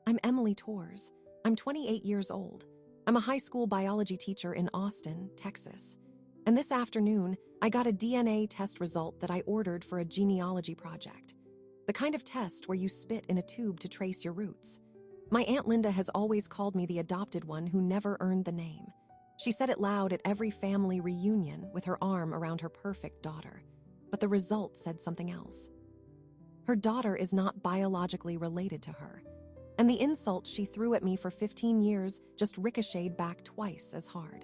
I'm Emily Torres. I'm 28 years old. I'm a high school biology teacher in Austin, Texas. And this afternoon, I got a DNA test result that I ordered for a genealogy project. The kind of test where you spit in a tube to trace your roots. My Aunt Linda has always called me the adopted one who never earned the name. She said it loud at every family reunion with her arm around her perfect daughter. But the result said something else. Her daughter is not biologically related to her. And the insult she threw at me for 15 years just ricocheted back twice as hard.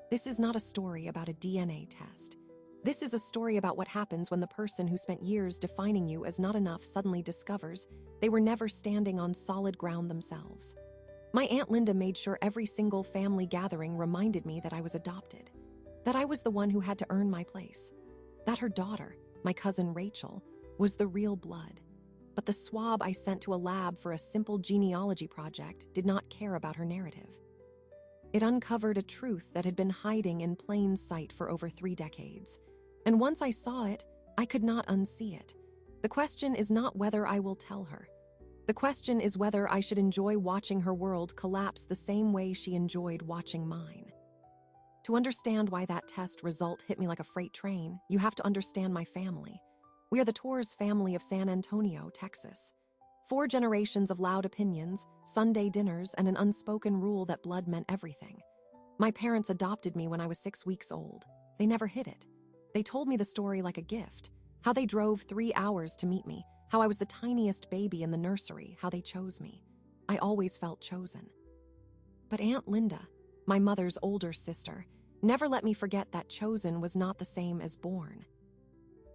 This is not a story about a DNA test. This is a story about what happens when the person who spent years defining you as not enough suddenly discovers they were never standing on solid ground themselves. My Aunt Linda made sure every single family gathering reminded me that I was adopted, that I was the one who had to earn my place, that her daughter, my cousin Rachel, was the real blood. But the swab I sent to a lab for a simple genealogy project did not care about her narrative. It uncovered a truth that had been hiding in plain sight for over 3 decades. And once I saw it, I could not unsee it. The question is not whether I will tell her. The question is whether I should enjoy watching her world collapse the same way she enjoyed watching mine. To understand why that test result hit me like a freight train, you have to understand my family. We are the Torres family of San Antonio, Texas. 4 generations of loud opinions, Sunday dinners, and an unspoken rule that blood meant everything. My parents adopted me when I was 6 weeks old. They never hid it. They told me the story like a gift, how they drove 3 hours to meet me, how I was the tiniest baby in the nursery, how they chose me. I always felt chosen. But Aunt Linda, my mother's older sister, never let me forget that chosen was not the same as born.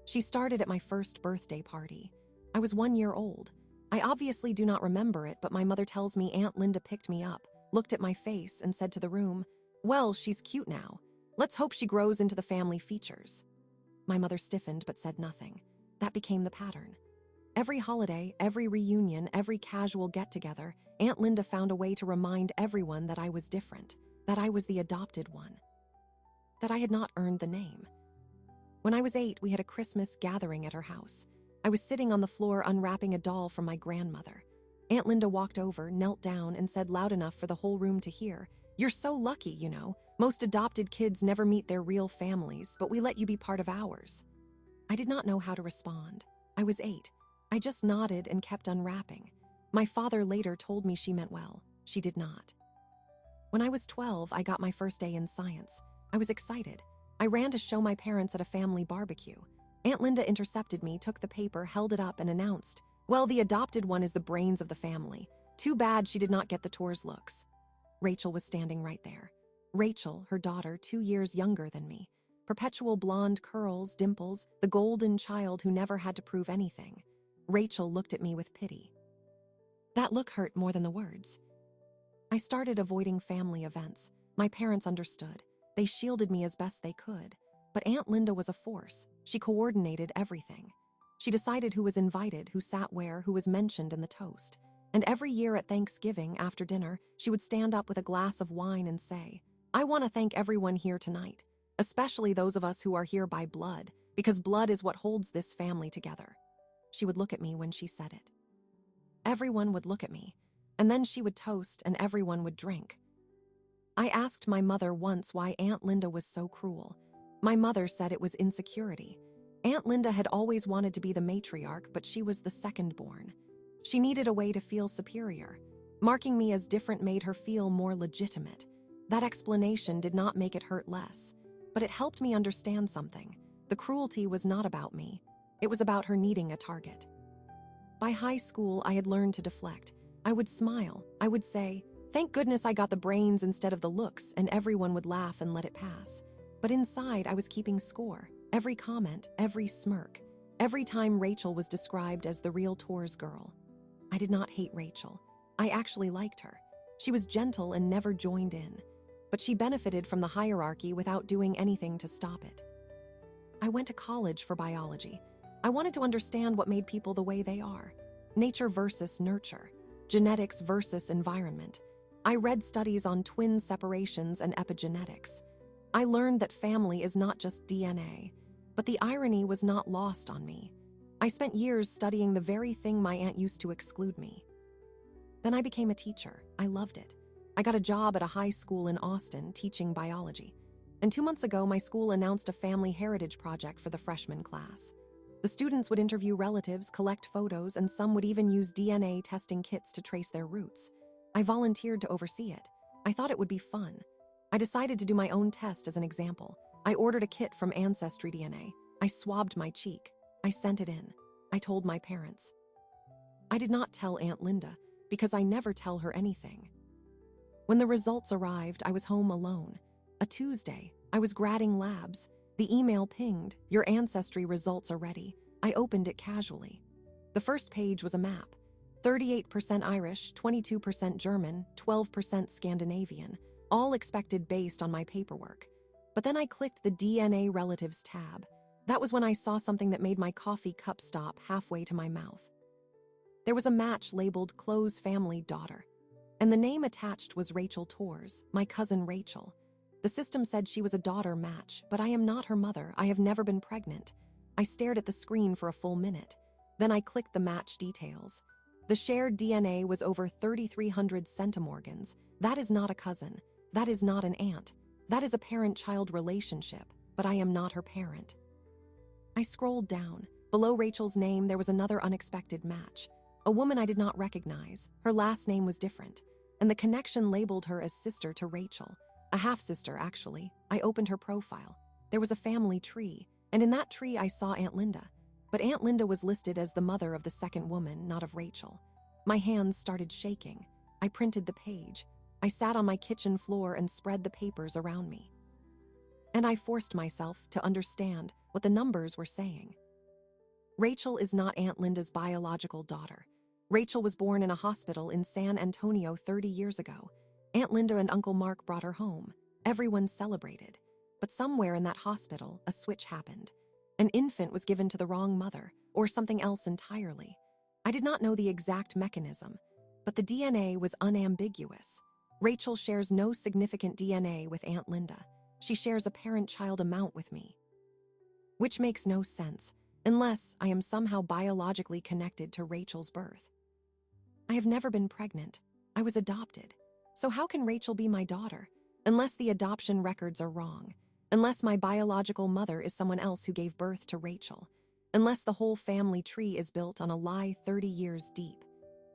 She started at my first birthday party. I was 1 year old. I obviously do not remember it, but my mother tells me Aunt Linda picked me up, looked at my face, and said to the room, "Well, she's cute now. Let's hope she grows into the family features." My mother stiffened but said nothing. That became the pattern. Every holiday, every reunion, every casual get-together, Aunt Linda found a way to remind everyone that I was different, that I was the adopted one, that I had not earned the name. When I was 8, we had a Christmas gathering at her house. I was sitting on the floor unwrapping a doll from my grandmother. Aunt Linda walked over, knelt down, and said loud enough for the whole room to hear, "You're so lucky, you know. Most adopted kids never meet their real families, but we let you be part of ours." I did not know how to respond. I was 8. I just nodded and kept unwrapping. My father later told me she meant well. She did not. When I was 12, I got my first A in science. I was excited. I ran to show my parents at a family barbecue. Aunt Linda intercepted me, took the paper, held it up, and announced, "Well, the adopted one is the brains of the family. Too bad she did not get the Torres looks." Rachel was standing right there. Rachel, her daughter, 2 years younger than me. Perpetual blonde curls, dimples, the golden child who never had to prove anything. Rachel looked at me with pity. That look hurt more than the words. I started avoiding family events. My parents understood. They shielded me as best they could. But Aunt Linda was a force. She coordinated everything. She decided who was invited, who sat where, who was mentioned in the toast. And every year at Thanksgiving, after dinner, she would stand up with a glass of wine and say, "I want to thank everyone here tonight, especially those of us who are here by blood, because blood is what holds this family together." She would look at me when she said it. Everyone would look at me, and then she would toast and everyone would drink. I asked my mother once why Aunt Linda was so cruel. My mother said it was insecurity. Aunt Linda had always wanted to be the matriarch, but she was the second-born. She needed a way to feel superior. Marking me as different made her feel more legitimate. That explanation did not make it hurt less, but it helped me understand something. The cruelty was not about me. It was about her needing a target. By high school, I had learned to deflect. I would smile. I would say, "Thank goodness I got the brains instead of the looks," and everyone would laugh and let it pass. But inside, I was keeping score. Every comment, every smirk, every time Rachel was described as the real Torres girl. I did not hate Rachel. I actually liked her. She was gentle and never joined in. But she benefited from the hierarchy without doing anything to stop it. I went to college for biology. I wanted to understand what made people the way they are. Nature versus nurture. Genetics versus environment. I read studies on twin separations and epigenetics. I learned that family is not just DNA, but the irony was not lost on me. I spent years studying the very thing my aunt used to exclude me. Then I became a teacher. I loved it. I got a job at a high school in Austin teaching biology. And 2 months ago, my school announced a family heritage project for the freshman class. The students would interview relatives, collect photos, and some would even use DNA testing kits to trace their roots. I volunteered to oversee it. I thought it would be fun. I decided to do my own test as an example. I ordered a kit from Ancestry DNA. I swabbed my cheek. I sent it in. I told my parents. I did not tell Aunt Linda because I never tell her anything. When the results arrived, I was home alone. A Tuesday, I was grading labs. The email pinged, "Your ancestry results are ready." I opened it casually. The first page was a map. 38% Irish, 22% German, 12% Scandinavian, all expected based on my paperwork. But then I clicked the DNA Relatives tab. That was when I saw something that made my coffee cup stop halfway to my mouth. There was a match labeled Close Family Daughter, and the name attached was Rachel Torres, my cousin Rachel. The system said she was a daughter match, but I am not her mother. I have never been pregnant. I stared at the screen for a full minute. Then I clicked the match details. The shared DNA was over 3,300 centimorgans. That is not a cousin. That is not an aunt. That is a parent-child relationship, but I am not her parent. I scrolled down. Below Rachel's name, there was another unexpected match. A woman I did not recognize. Her last name was different, and the connection labeled her as sister to Rachel. A half-sister, actually. I opened her profile. There was a family tree, and in that tree I saw Aunt Linda. But Aunt Linda was listed as the mother of the second woman, not of Rachel. My hands started shaking. I printed the page. I sat on my kitchen floor and spread the papers around me. And I forced myself to understand what the numbers were saying. Rachel is not Aunt Linda's biological daughter. Rachel was born in a hospital in San Antonio 30 years ago. Aunt Linda and Uncle Mark brought her home. Everyone celebrated. But somewhere in that hospital, a switch happened. An infant was given to the wrong mother, or something else entirely. I did not know the exact mechanism, but the DNA was unambiguous. Rachel shares no significant DNA with Aunt Linda. She shares a parent-child amount with me. Which makes no sense, unless I am somehow biologically connected to Rachel's birth. I have never been pregnant. I was adopted. So how can Rachel be my daughter? Unless the adoption records are wrong. Unless my biological mother is someone else who gave birth to Rachel. Unless the whole family tree is built on a lie 30 years deep.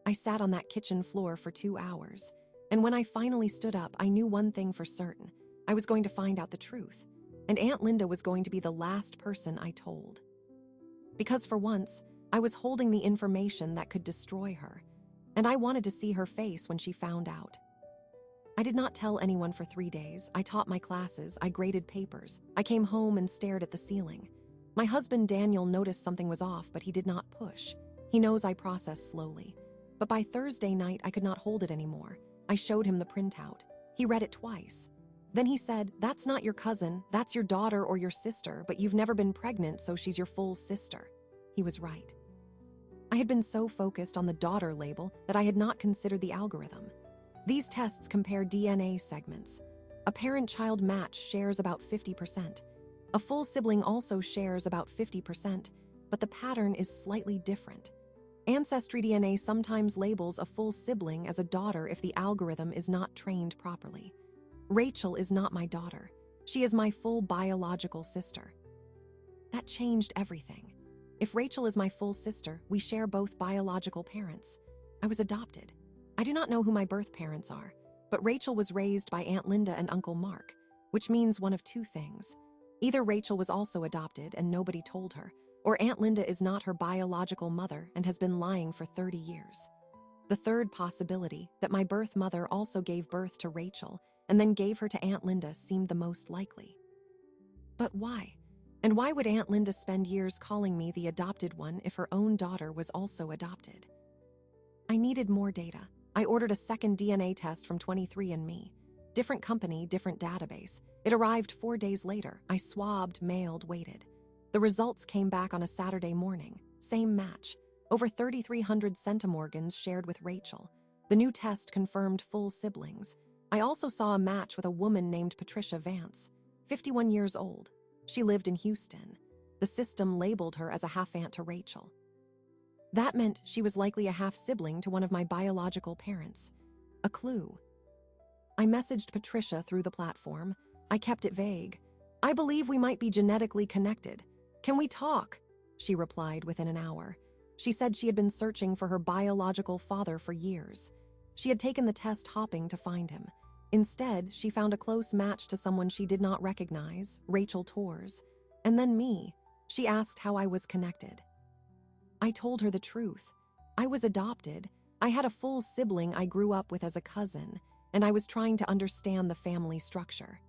I sat on that kitchen floor for 2 hours. And when I finally stood up, I knew one thing for certain. I was going to find out the truth. And Aunt Linda was going to be the last person I told. Because for once, I was holding the information that could destroy her. And I wanted to see her face when she found out. I did not tell anyone for 3 days. I taught my classes, I graded papers. I came home and stared at the ceiling. My husband Daniel noticed something was off, but he did not push. He knows I process slowly. But by Thursday night, I could not hold it anymore. I showed him the printout. He read it twice. Then he said, "That's not your cousin, that's your daughter or your sister, but you've never been pregnant, so she's your full sister." He was right. I had been so focused on the daughter label that I had not considered the algorithm. These tests compare DNA segments. A parent-child match shares about 50%. A full sibling also shares about 50%, but the pattern is slightly different. Ancestry DNA sometimes labels a full sibling as a daughter if the algorithm is not trained properly. Rachel is not my daughter. She is my full biological sister. That changed everything. If Rachel is my full sister, we share both biological parents. I was adopted. I do not know who my birth parents are, but Rachel was raised by Aunt Linda and Uncle Mark, which means one of two things. Either Rachel was also adopted and nobody told her, or Aunt Linda is not her biological mother and has been lying for 30 years. The third possibility, that my birth mother also gave birth to Rachel and then gave her to Aunt Linda, seemed the most likely. But why? And why would Aunt Linda spend years calling me the adopted one if her own daughter was also adopted? I needed more data. I ordered a second DNA test from 23andMe. Different company, different database. It arrived 4 days later. I swabbed, mailed, waited. The results came back on a Saturday morning. Same match. Over 3,300 centimorgans shared with Rachel. The new test confirmed full siblings. I also saw a match with a woman named Patricia Vance, 51 years old. She lived in Houston. The system labeled her as a half-aunt to Rachel. That meant she was likely a half-sibling to one of my biological parents. A clue. I messaged Patricia through the platform. I kept it vague. "I believe we might be genetically connected. Can we talk?" She replied within an hour. She said she had been searching for her biological father for years. She had taken the test hopping to find him. Instead, she found a close match to someone she did not recognize, Rachel Torres. And then me. She asked how I was connected. I told her the truth. I was adopted. I had a full sibling I grew up with as a cousin, and I was trying to understand the family structure.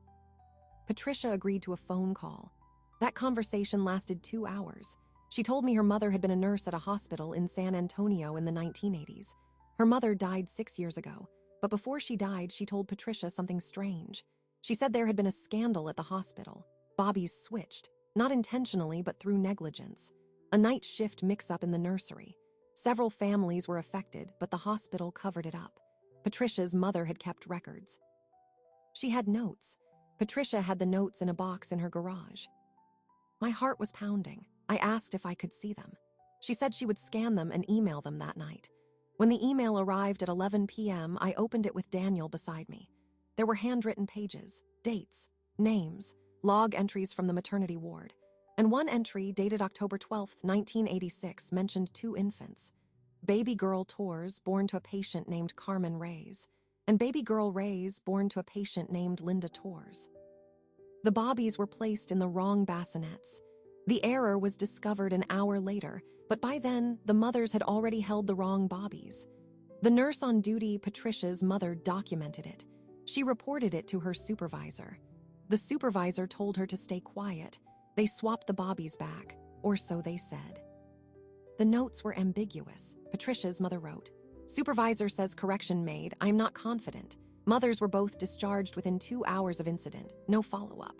Patricia agreed to a phone call. That conversation lasted 2 hours. She told me her mother had been a nurse at a hospital in San Antonio in the 1980s. Her mother died 6 years ago, but before she died, she told Patricia something strange. She said there had been a scandal at the hospital. Bobbies switched, not intentionally but through negligence. A night shift mix-up in the nursery. Several families were affected, but the hospital covered it up. Patricia's mother had kept records. She had notes. Patricia had the notes in a box in her garage. My heart was pounding. I asked if I could see them. She said she would scan them and email them that night. When the email arrived at 11 p.m., I opened it with Daniel beside me. There were handwritten pages, dates, names, log entries from the maternity ward. And one entry, dated October 12, 1986, mentioned 2 infants. Baby girl Torres, born to a patient named Carmen Reyes, and baby girl Reyes, born to a patient named Linda Torres. The bobbies were placed in the wrong bassinets. The error was discovered an hour later, but by then, the mothers had already held the wrong bobbies. The nurse on duty, Patricia's mother, documented it. She reported it to her supervisor. The supervisor told her to stay quiet. They swapped the bobbies back, or so they said. The notes were ambiguous. Patricia's mother wrote, "Supervisor says correction made. I am not confident. Mothers were both discharged within 2 hours of incident. No follow-up."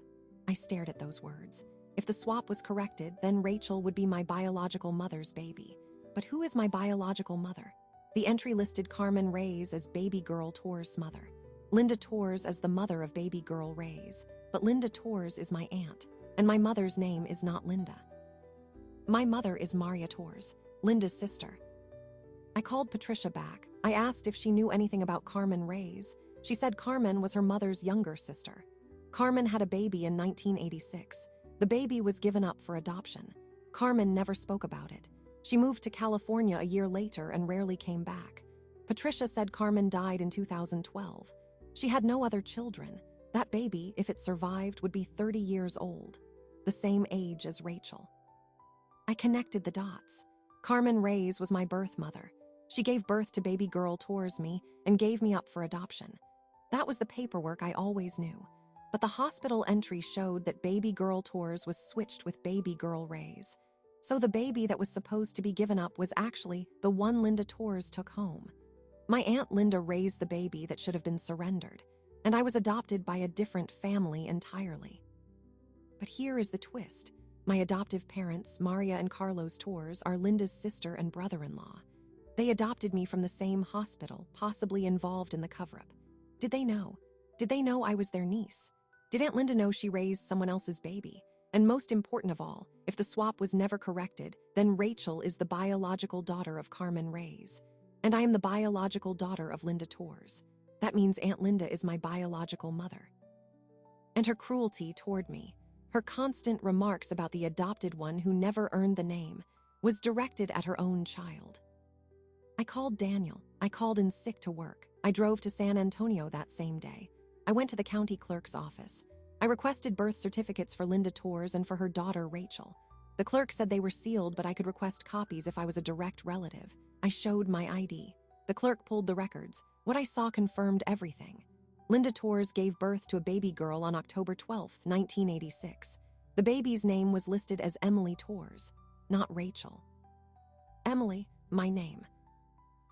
I stared at those words. If the swap was corrected, then Rachel would be my biological mother's baby. But who is my biological mother? The entry listed Carmen Reyes as baby girl Torres' mother, Linda Torres as the mother of baby girl Reyes. But Linda Torres is my aunt, and my mother's name is not Linda. My mother is Maria Torres, Linda's sister. I called Patricia back. I asked if she knew anything about Carmen Reyes. She said Carmen was her mother's younger sister. Carmen had a baby in 1986. The baby was given up for adoption. Carmen never spoke about it. She moved to California a year later and rarely came back. Patricia said Carmen died in 2012. She had no other children. That baby, if it survived, would be 30 years old, the same age as Rachel. I connected the dots. Carmen Reyes was my birth mother. She gave birth to baby girl Torres me and gave me up for adoption. That was the paperwork I always knew. But the hospital entry showed that baby girl Torres was switched with baby girl Reyes. So the baby that was supposed to be given up was actually the one Linda Torres took home. My Aunt Linda raised the baby that should have been surrendered, and I was adopted by a different family entirely. But here is the twist. My adoptive parents, Maria and Carlos Torres, are Linda's sister and brother-in-law. They adopted me from the same hospital, possibly involved in the cover-up. Did they know? Did they know I was their niece? Did Aunt Linda know she raised someone else's baby? And most important of all, if the swap was never corrected, then Rachel is the biological daughter of Carmen Reyes. And I am the biological daughter of Linda Torres. That means Aunt Linda is my biological mother. And her cruelty toward me, her constant remarks about the adopted one who never earned the name, was directed at her own child. I called Daniel. I called in sick to work. I drove to San Antonio that same day. I went to the county clerk's office. I requested birth certificates for Linda Torres and for her daughter, Rachel. The clerk said they were sealed, but I could request copies if I was a direct relative. I showed my ID. The clerk pulled the records. What I saw confirmed everything. Linda Torres gave birth to a baby girl on October 12, 1986. The baby's name was listed as Emily Torres, not Rachel. Emily, my name.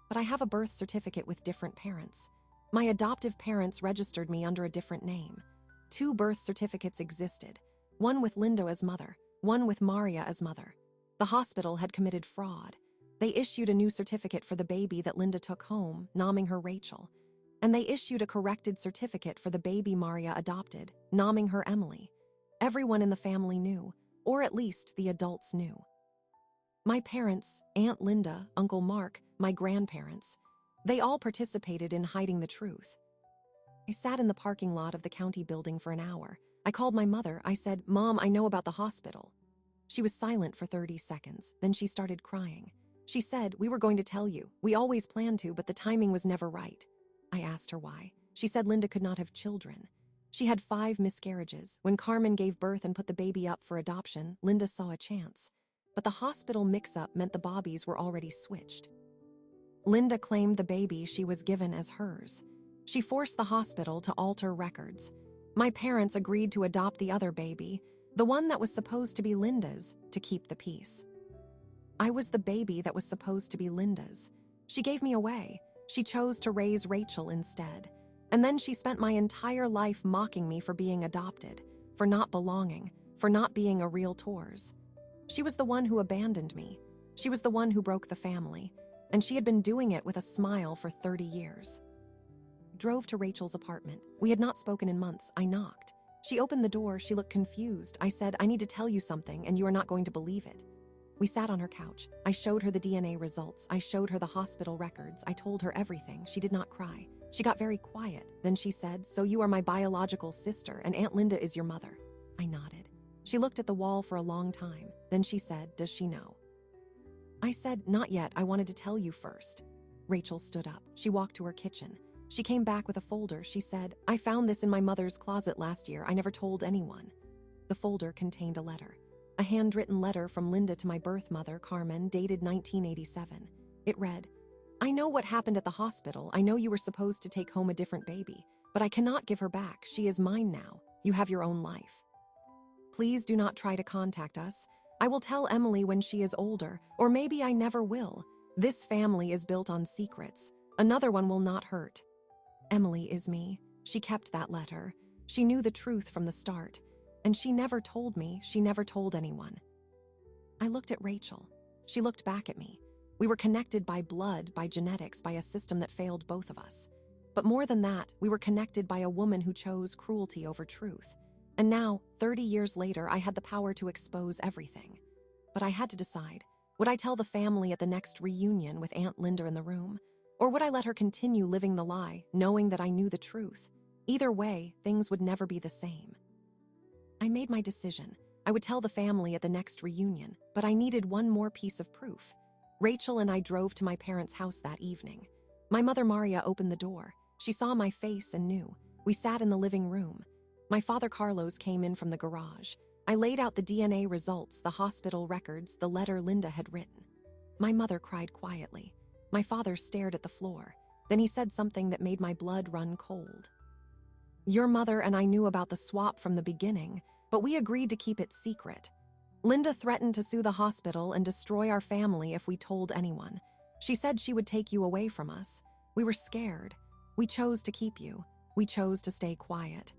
But I have a birth certificate with different parents. My adoptive parents registered me under a different name. 2 birth certificates existed, one with Linda as mother, one with Maria as mother. The hospital had committed fraud. They issued a new certificate for the baby that Linda took home, naming her Rachel. And they issued a corrected certificate for the baby Maria adopted, naming her Emily. Everyone in the family knew, or at least the adults knew. My parents, Aunt Linda, Uncle Mark, my grandparents, they all participated in hiding the truth. I sat in the parking lot of the county building for an hour. I called my mother. I said, "Mom, I know about the hospital." She was silent for 30 seconds. Then she started crying. She said, "We were going to tell you. We always planned to, but the timing was never right." I asked her why. She said Linda could not have children. She had 5 miscarriages. When Carmen gave birth and put the baby up for adoption, Linda saw a chance. But the hospital mix-up meant the bobbies were already switched. Linda claimed the baby she was given as hers. She forced the hospital to alter records. My parents agreed to adopt the other baby, the one that was supposed to be Linda's, to keep the peace. I was the baby that was supposed to be Linda's. She gave me away. She chose to raise Rachel instead. And then she spent my entire life mocking me for being adopted, for not belonging, for not being a real Torres. She was the one who abandoned me. She was the one who broke the family. And she had been doing it with a smile for 30 years. Drove to Rachel's apartment. We had not spoken in months. I knocked. She opened the door. She looked confused. I said, "I need to tell you something, and you are not going to believe it." We sat on her couch. I showed her the DNA results. I showed her the hospital records. I told her everything. She did not cry. She got very quiet. Then she said, "So you are my biological sister, and Aunt Linda is your mother." I nodded. She looked at the wall for a long time. Then she said, "Does she know?" I said, "Not yet. I wanted to tell you first." Rachel stood up. She walked to her kitchen. She came back with a folder. She said, "I found this in my mother's closet last year. I never told anyone." The folder contained a letter. A handwritten letter from Linda to my birth mother, Carmen, dated 1987. It read, "I know what happened at the hospital. I know you were supposed to take home a different baby, but I cannot give her back. She is mine now. You have your own life. Please do not try to contact us. I will tell Emily when she is older, or maybe I never will. This family is built on secrets. Another one will not hurt. Emily is me. She kept that letter. She knew the truth from the start. And she never told me. She never told anyone." I looked at Rachel. She looked back at me. We were connected by blood, by genetics, by a system that failed both of us. But more than that, we were connected by a woman who chose cruelty over truth. And now, 30 years later, I had the power to expose everything. But I had to decide. Would I tell the family at the next reunion with Aunt Linda in the room? Or would I let her continue living the lie, knowing that I knew the truth? Either way, things would never be the same. I made my decision. I would tell the family at the next reunion, but I needed one more piece of proof. Rachel and I drove to my parents' house that evening. My mother Maria opened the door. She saw my face and knew. We sat in the living room. My father Carlos came in from the garage. I laid out the DNA results, the hospital records, the letter Linda had written. My mother cried quietly. My father stared at the floor. Then he said something that made my blood run cold. "Your mother and I knew about the swap from the beginning, but we agreed to keep it secret. Linda threatened to sue the hospital and destroy our family if we told anyone. She said she would take you away from us. We were scared. We chose to keep you. We chose to stay quiet."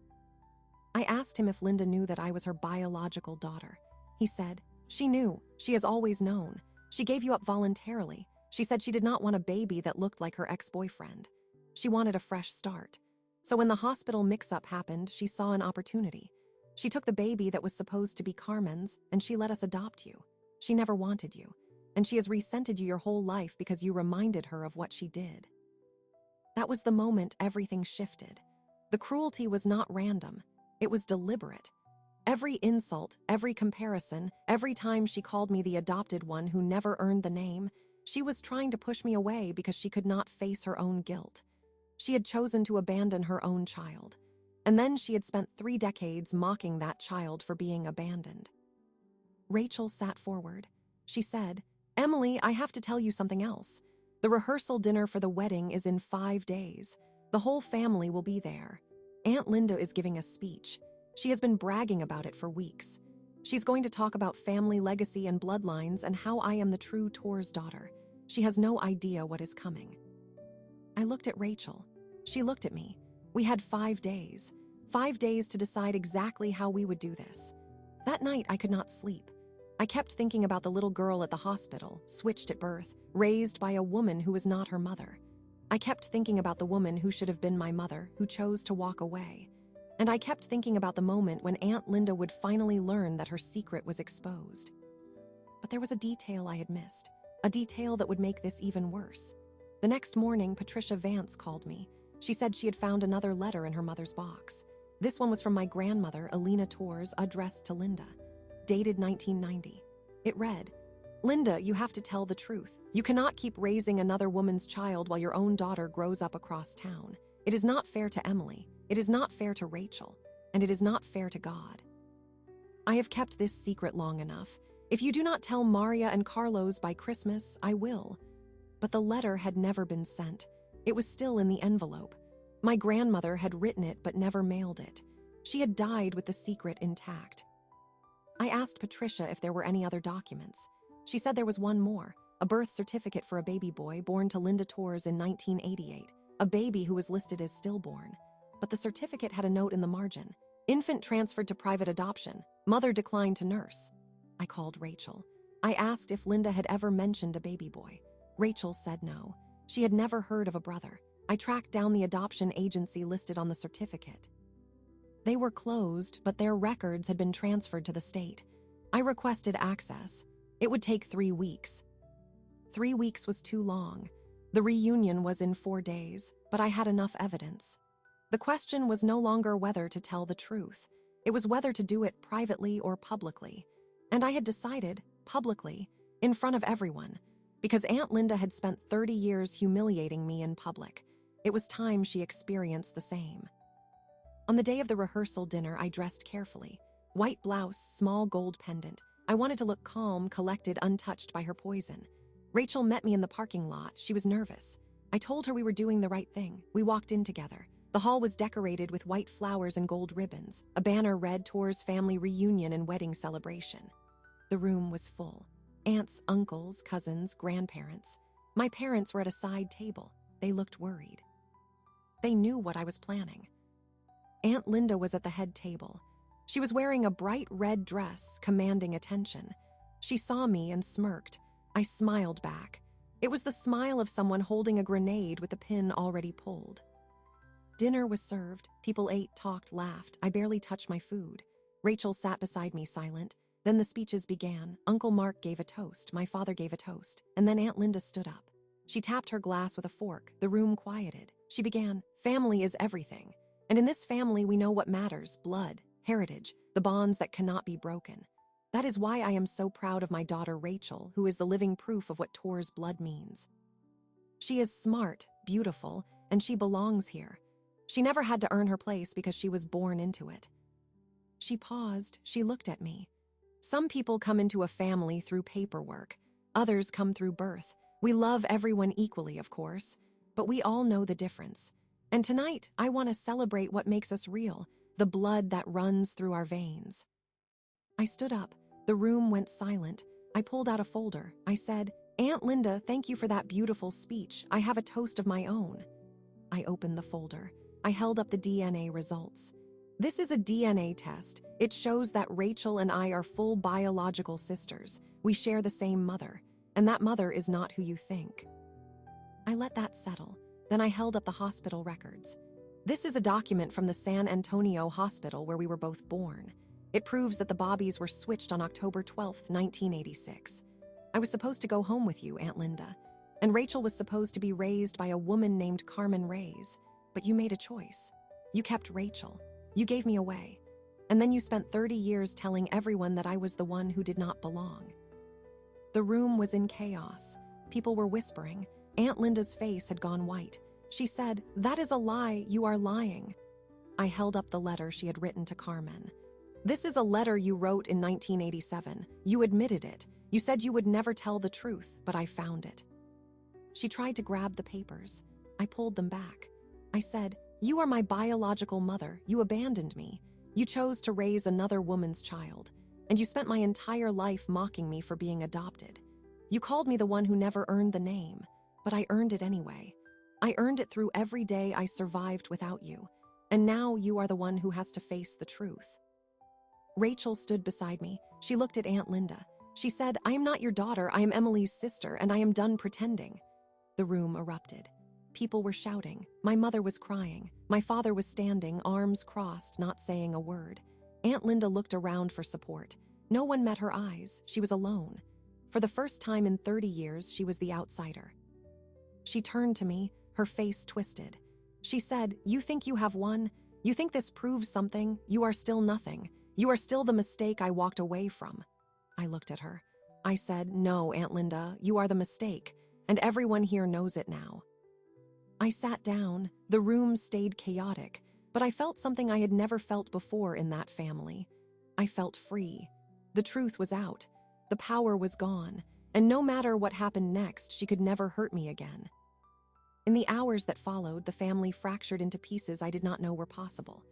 I asked him if Linda knew that I was her biological daughter. He said, "She knew. She has always known. She gave you up voluntarily. She said she did not want a baby that looked like her ex-boyfriend. She wanted a fresh start. So when the hospital mix-up happened, she saw an opportunity. She took the baby that was supposed to be Carmen's, and she let us adopt you. She never wanted you, and she has resented you your whole life because you reminded her of what she did." That was the moment everything shifted. The cruelty was not random. It was deliberate. Every insult, every comparison, every time she called me the adopted one who never earned the name, she was trying to push me away because she could not face her own guilt. She had chosen to abandon her own child. And then she had spent 3 decades mocking that child for being abandoned. Rachel sat forward. She said, "Emily, I have to tell you something else. The rehearsal dinner for the wedding is in 5 days. The whole family will be there. Aunt Linda is giving a speech. She has been bragging about it for weeks. She's going to talk about family legacy and bloodlines and how I am the true Tor's daughter. She has no idea what is coming." I looked at Rachel. She looked at me. We had 5 days. 5 days to decide exactly how we would do this. That night, I could not sleep. I kept thinking about the little girl at the hospital, switched at birth, raised by a woman who was not her mother. I kept thinking about the woman who should have been my mother, who chose to walk away. And I kept thinking about the moment when Aunt Linda would finally learn that her secret was exposed. But there was a detail I had missed, a detail that would make this even worse. The next morning, Patricia Vance called me. She said she had found another letter in her mother's box. This one was from my grandmother, Alina Torres, addressed to Linda, dated 1990. It read, "Linda, you have to tell the truth. You cannot keep raising another woman's child while your own daughter grows up across town. It is not fair to Emily. It is not fair to Rachel. And it is not fair to God. I have kept this secret long enough. If you do not tell Maria and Carlos by Christmas, I will." But the letter had never been sent. It was still in the envelope. My grandmother had written it but never mailed it. She had died with the secret intact. I asked Patricia if there were any other documents. She said there was one more, a birth certificate for a baby boy born to Linda Torres in 1988, a baby who was listed as stillborn. But the certificate had a note in the margin. "Infant transferred to private adoption. Mother declined to nurse." I called Rachel. I asked if Linda had ever mentioned a baby boy. Rachel said no. She had never heard of a brother. I tracked down the adoption agency listed on the certificate. They were closed, but their records had been transferred to the state. I requested access. It would take 3 weeks. 3 weeks was too long. The reunion was in 4 days, but I had enough evidence. The question was no longer whether to tell the truth. It was whether to do it privately or publicly. And I had decided, publicly, in front of everyone, because Aunt Linda had spent 30 years humiliating me in public. It was time she experienced the same. On the day of the rehearsal dinner, I dressed carefully. White blouse, small gold pendant. I wanted to look calm, collected, untouched by her poison. Rachel met me in the parking lot. She was nervous. I told her we were doing the right thing. We walked in together. The hall was decorated with white flowers and gold ribbons. A banner read Torres Family Reunion and Wedding Celebration. The room was full. Aunts, uncles, cousins, grandparents. My parents were at a side table. They looked worried. They knew what I was planning. Aunt Linda was at the head table. She was wearing a bright red dress, commanding attention. She saw me and smirked. I smiled back. It was the smile of someone holding a grenade with the pin already pulled. Dinner was served. People ate, talked, laughed. I barely touched my food. Rachel sat beside me, silent. Then the speeches began. Uncle Mark gave a toast. My father gave a toast. And then Aunt Linda stood up. She tapped her glass with a fork. The room quieted. She began, "Family is everything. And in this family, we know what matters: blood, heritage, the bonds that cannot be broken. That is why I am so proud of my daughter Rachel, who is the living proof of what Torres blood means. She is smart, beautiful, and she belongs here. She never had to earn her place because she was born into it." She paused. She looked at me. Some people come into a family through paperwork. Others come through birth. We love everyone equally, of course, but we all know the difference. And tonight, I want to celebrate what makes us real, the blood that runs through our veins. I stood up. The room went silent. I pulled out a folder. I said, "Aunt Linda, thank you for that beautiful speech. I have a toast of my own." I opened the folder. I held up the DNA results. "This is a DNA test. It shows that Rachel and I are full biological sisters. We share the same mother, and that mother is not who you think." I let that settle. Then I held up the hospital records. "This is a document from the San Antonio hospital where we were both born. It proves that the Bobbies were switched on October 12th, 1986. I was supposed to go home with you, Aunt Linda, and Rachel was supposed to be raised by a woman named Carmen Reyes, but you made a choice. You kept Rachel. You gave me away. And then you spent 30 years telling everyone that I was the one who did not belong." The room was in chaos. People were whispering. Aunt Linda's face had gone white. She said, "That is a lie. You are lying." I held up the letter she had written to Carmen. "This is a letter you wrote in 1987. You admitted it. You said you would never tell the truth, but I found it." She tried to grab the papers. I pulled them back. I said, "You are my biological mother. You abandoned me. You chose to raise another woman's child. And you spent my entire life mocking me for being adopted. You called me the one who never earned the name, but I earned it anyway. I earned it through every day I survived without you. And now you are the one who has to face the truth." Rachel stood beside me. She looked at Aunt Linda. She said, "I am not your daughter. I am Emily's sister, and I am done pretending." The room erupted. People were shouting. My mother was crying. My father was standing, arms crossed, not saying a word. Aunt Linda looked around for support. No one met her eyes. She was alone. For the first time in 30 years, she was the outsider. She turned to me, her face twisted. She said, "You think you have won? You think this proves something? You are still nothing. You are still the mistake I walked away from." I looked at her. I said, "No, Aunt Linda, you are the mistake, and everyone here knows it now." I sat down. The room stayed chaotic, but I felt something I had never felt before in that family. I felt free. The truth was out. The power was gone, and no matter what happened next, she could never hurt me again. In the hours that followed, the family fractured into pieces I did not know were possible.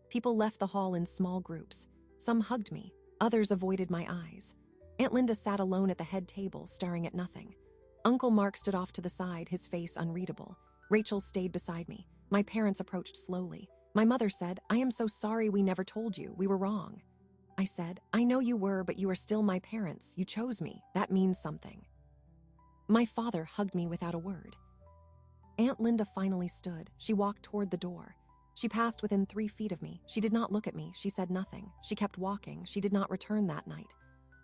People left the hall in small groups. Some hugged me, others avoided my eyes. Aunt Linda sat alone at the head table, staring at nothing. Uncle Mark stood off to the side, his face unreadable. Rachel stayed beside me. My parents approached slowly. My mother said, "I am so sorry we never told you. We were wrong." I said, "I know you were, but you are still my parents. You chose me. That means something." My father hugged me without a word. Aunt Linda finally stood. She walked toward the door. She passed within 3 feet of me. She did not look at me. She said nothing. She kept walking. She did not return that night.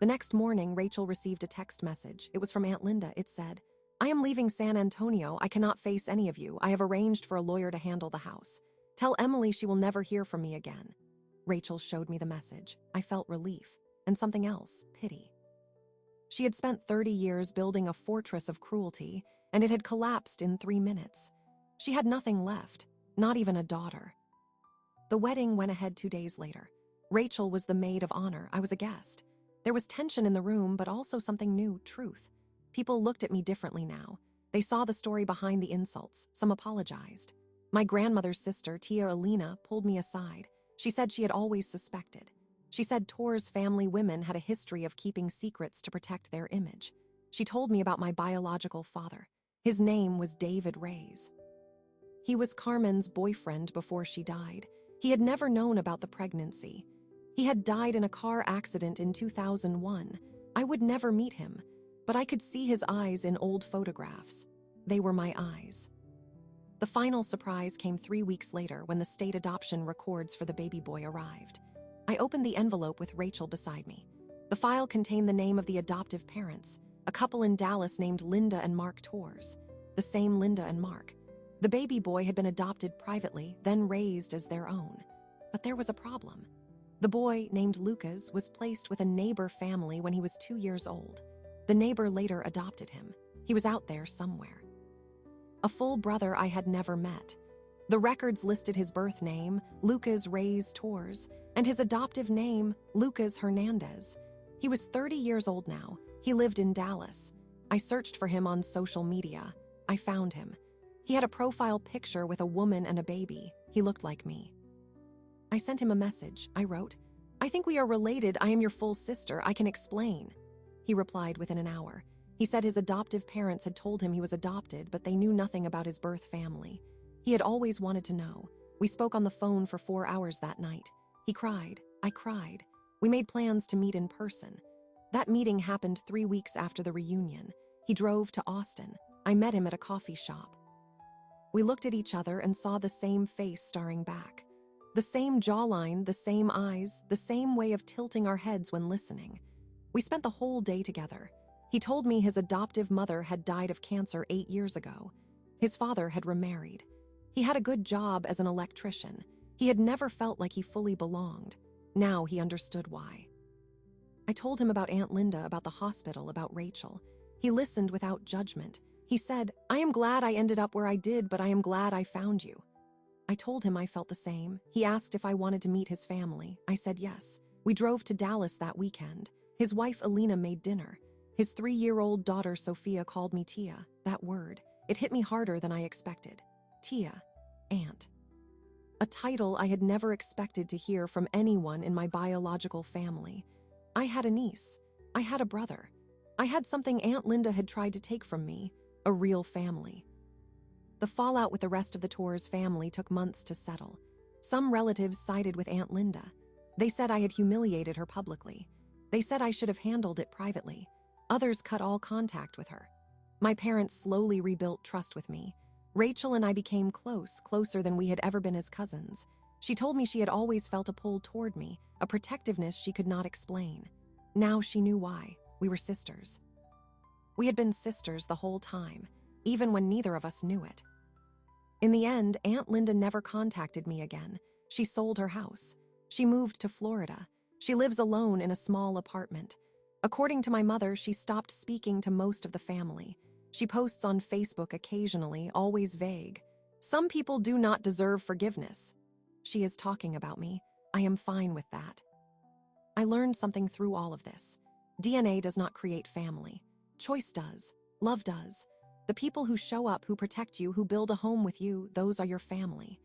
The next morning, Rachel received a text message. It was from Aunt Linda. It said, "I am leaving San Antonio. I cannot face any of you. I have arranged for a lawyer to handle the house. Tell Emily she will never hear from me again." Rachel showed me the message. I felt relief, and something else, pity. She had spent 30 years building a fortress of cruelty, and it had collapsed in 3 minutes. She had nothing left, not even a daughter. The wedding went ahead 2 days later. Rachel was the maid of honor. I was a guest. There was tension in the room, but also something new, truth. People looked at me differently now. They saw the story behind the insults. Some apologized. My grandmother's sister, Tia Alina, pulled me aside. She said she had always suspected. She said Tor's family women had a history of keeping secrets to protect their image. She told me about my biological father. His name was David Reyes. He was Carmen's boyfriend before she died. He had never known about the pregnancy. He had died in a car accident in 2001. I would never meet him, but I could see his eyes in old photographs. They were my eyes. The final surprise came 3 weeks later when the state adoption records for the baby boy arrived. I opened the envelope with Rachel beside me. The file contained the name of the adoptive parents, a couple in Dallas named Linda and Mark Torres, the same Linda and Mark. The baby boy had been adopted privately, then raised as their own. But there was a problem. The boy, named Lucas, was placed with a neighbor family when he was 2 years old. The neighbor later adopted him. He was out there somewhere. A full brother I had never met. The records listed his birth name, Lucas Reyes Torres, and his adoptive name, Lucas Hernandez. He was 30 years old now. He lived in Dallas. I searched for him on social media. I found him. He had a profile picture with a woman and a baby. He looked like me. I sent him a message. I wrote, "I think we are related. I am your full sister. I can explain." He replied within an hour. He said his adoptive parents had told him he was adopted, but they knew nothing about his birth family. He had always wanted to know. We spoke on the phone for 4 hours that night. He cried. I cried. We made plans to meet in person. That meeting happened 3 weeks after the reunion. He drove to Austin. I met him at a coffee shop. We looked at each other and saw the same face staring back. The same jawline, the same eyes, the same way of tilting our heads when listening. We spent the whole day together. He told me his adoptive mother had died of cancer 8 years ago. His father had remarried. He had a good job as an electrician. He had never felt like he fully belonged. Now he understood why. I told him about Aunt Linda, about the hospital, about Rachel. He listened without judgment. He said, "I am glad I ended up where I did, but I am glad I found you." I told him I felt the same. He asked if I wanted to meet his family. I said yes. We drove to Dallas that weekend. His wife Alina made dinner. His 3-year-old daughter Sophia called me Tia. That word, it hit me harder than I expected. Tia, aunt. A title I had never expected to hear from anyone in my biological family. I had a niece. I had a brother. I had something Aunt Linda had tried to take from me, a real family. The fallout with the rest of the Torres family took months to settle. Some relatives sided with Aunt Linda. They said I had humiliated her publicly. They said I should have handled it privately. Others cut all contact with her. My parents slowly rebuilt trust with me. Rachel and I became close, closer than we had ever been as cousins. She told me she had always felt a pull toward me, a protectiveness she could not explain. Now she knew why. We were sisters. We had been sisters the whole time, even when neither of us knew it. In the end, Aunt Linda never contacted me again. She sold her house. She moved to Florida. She lives alone in a small apartment. According to my mother, she stopped speaking to most of the family. She posts on Facebook occasionally, always vague. Some people do not deserve forgiveness. She is talking about me. I am fine with that. I learned something through all of this. DNA does not create family. Choice does. Love does. The people who show up, who protect you, who build a home with you, those are your family.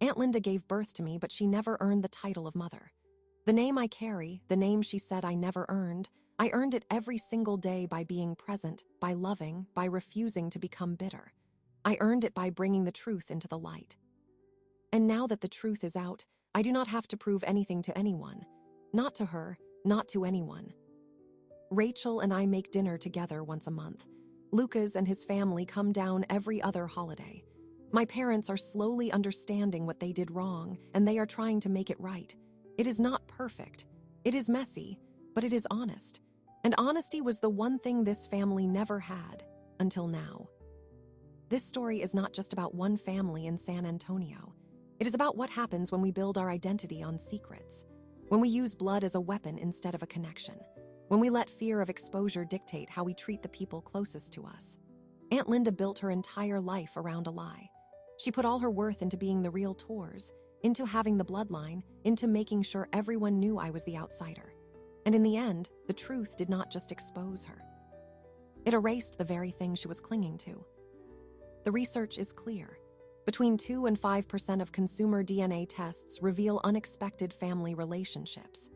Aunt Linda gave birth to me, but she never earned the title of mother. The name I carry, the name she said I never earned, I earned it every single day by being present, by loving, by refusing to become bitter. I earned it by bringing the truth into the light. And now that the truth is out, I do not have to prove anything to anyone. Not to her, not to anyone. Rachel and I make dinner together once a month. Lucas and his family come down every other holiday. My parents are slowly understanding what they did wrong, and they are trying to make it right. It is not perfect. It is messy, but it is honest. And honesty was the one thing this family never had, until now. This story is not just about one family in San Antonio. It is about what happens when we build our identity on secrets, when we use blood as a weapon instead of a connection, when we let fear of exposure dictate how we treat the people closest to us. Aunt Linda built her entire life around a lie. She put all her worth into being the real Torres, into having the bloodline, into making sure everyone knew I was the outsider. And in the end, the truth did not just expose her. It erased the very thing she was clinging to. The research is clear. Between 2 and 5% of consumer DNA tests reveal unexpected family relationships.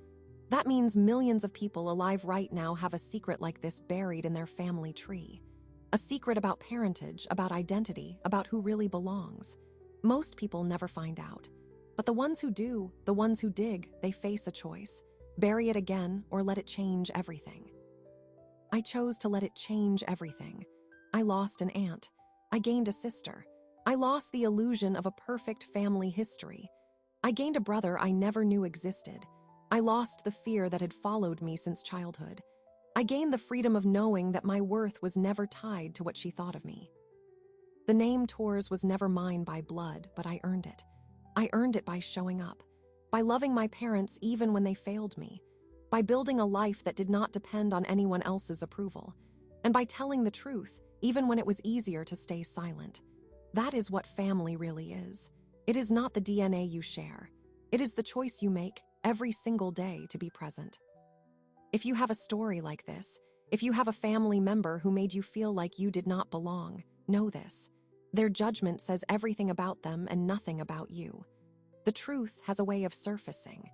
That means millions of people alive right now have a secret like this buried in their family tree. A secret about parentage, about identity, about who really belongs. Most people never find out. But the ones who do, the ones who dig, they face a choice. Bury it again or let it change everything. I chose to let it change everything. I lost an aunt. I gained a sister. I lost the illusion of a perfect family history. I gained a brother I never knew existed. I lost the fear that had followed me since childhood. I gained the freedom of knowing that my worth was never tied to what she thought of me. The name Torres was never mine by blood, but I earned it. I earned it by showing up, by loving my parents even when they failed me, by building a life that did not depend on anyone else's approval, and by telling the truth even when it was easier to stay silent. That is what family really is. It is not the DNA you share. It is the choice you make every single day to be present. If you have a story like this, if you have a family member who made you feel like you did not belong, know this. Their judgment says everything about them and nothing about you. The truth has a way of surfacing.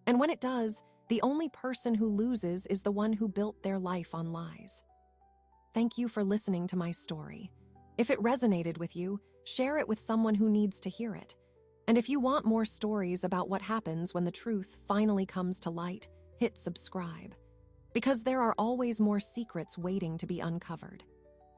And when it does, the only person who loses is the one who built their life on lies. Thank you for listening to my story. If it resonated with you, share it with someone who needs to hear it. And if you want more stories about what happens when the truth finally comes to light, hit subscribe. Because there are always more secrets waiting to be uncovered.